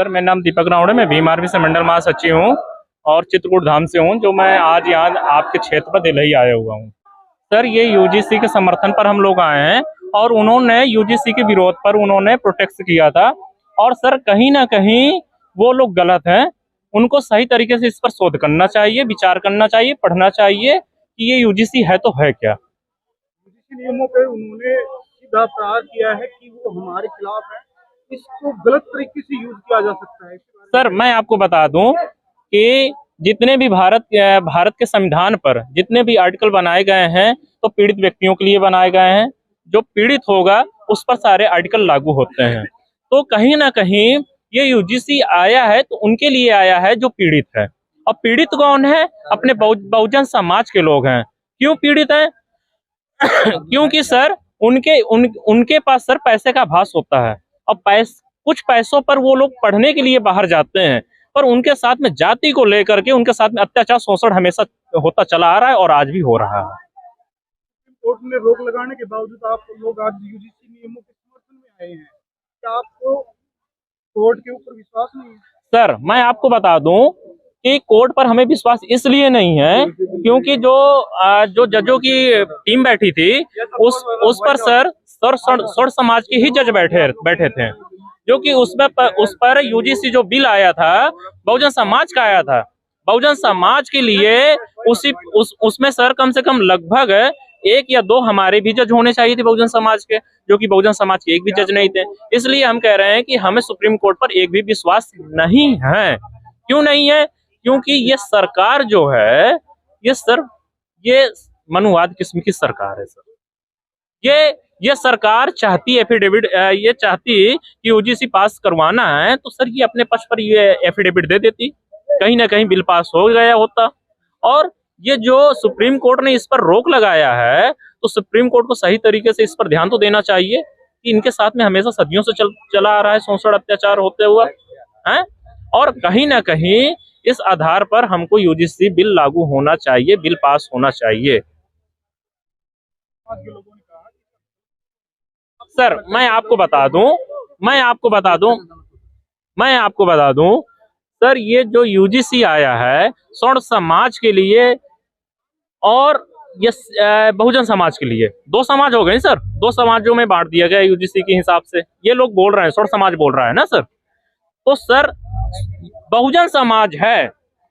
Sir मेरा नाम दीपक रावड़े, मैं भीम आर्मी से मंडल महासचिव हूँ और चित्रकूट धाम से हूँ, जो मैं आज यहाँ आपके क्षेत्र पर दिल्ली आया हुआ हूँ। सर ये यूजीसी के समर्थन पर हम लोग आए हैं और उन्होंने यूजीसी के विरोध पर उन्होंने प्रोटेस्ट किया था। और सर कहीं ना कहीं वो लोग गलत हैं, उनको सही तरीके से इस पर शोध करना चाहिए, विचार करना चाहिए, पढ़ना चाहिए कि ये यूजीसी है तो है क्या। यूजीसी नियमों पे उन्होंने सीधा प्रहार किया है कि वो हमारे खिलाफ है, इसको गलत तरीके से यूज किया जा सकता है। सर मैं आपको बता दूं कि जितने भी भारत के संविधान पर जितने भी आर्टिकल बनाए गए हैं तो पीड़ित व्यक्तियों के लिए बनाए गए हैं। जो पीड़ित होगा उस पर सारे आर्टिकल लागू होते हैं। तो कहीं ना कहीं ये यूजीसी आया है तो उनके लिए आया है जो पीड़ित है। और पीड़ित कौन है? अपने बहुजन समाज के लोग हैं। क्यों पीड़ित हैं? क्योंकि सर उनके पास सर पैसे का भास होता है और कुछ पैसों पर वो लोग पढ़ने के लिए बाहर जाते हैं, पर उनके साथ में जाति को लेकर के उनके साथ में अत्याचार शोषण हमेशा होता चला आ रहा है और आज भी हो रहा है। कोर्ट ने रोक लगाने के बावजूद आप लोग आज यूजीसी नियमों के समर्थन में आए हैं, क्या आपको कोर्ट के ऊपर विश्वास नहीं है? सर मैं आपको बता दूं कि कोर्ट पर हमें विश्वास इसलिए नहीं है क्योंकि जो जजों की टीम बैठी थी उस पर सर समाज के ही जज बैठे थे, जो कि उस पर यूजीसी जो बिल आया था बहुजन समाज का आया था। बहुजन समाज के लिए उसमें सर कम से कम लगभग 1 या 2 हमारे भी जज होने चाहिए थे बहुजन समाज के, जो कि बहुजन समाज के एक भी जज नहीं थे। इसलिए हम कह रहे हैं कि हमें सुप्रीम कोर्ट पर एक भी विश्वास नहीं है। क्यों नहीं है? क्योंकि ये सरकार जो है ये मनुवाद किस्म की सरकार है सर। ये सरकार चाहती एफिडेविट ये चाहती कि यूजीसी पास करवाना है तो सर ये अपने पक्ष पर ये एफिडेविट दे देती, कहीं ना कहीं बिल पास हो गया होता। और ये जो सुप्रीम कोर्ट ने इस पर रोक लगाया है तो सुप्रीम कोर्ट को सही तरीके से इस पर ध्यान तो देना चाहिए कि इनके साथ में हमेशा सदियों से चला आ रहा है शोषण अत्याचार होते हुआ है। और कहीं ना कहीं इस आधार पर हमको यूजीसी बिल लागू होना चाहिए, बिल पास होना चाहिए। सर मैं आपको बता दूं सर ये जो यूजीसी आया है स्वर्ण समाज के लिए और ये बहुजन समाज के लिए, 2 समाज हो गए सर, 2 समाजों में बांट दिया गया यूजीसी के हिसाब से। ये लोग बोल रहे हैं, स्वर्ण समाज बोल रहा है ना सर। तो सर बहुजन समाज है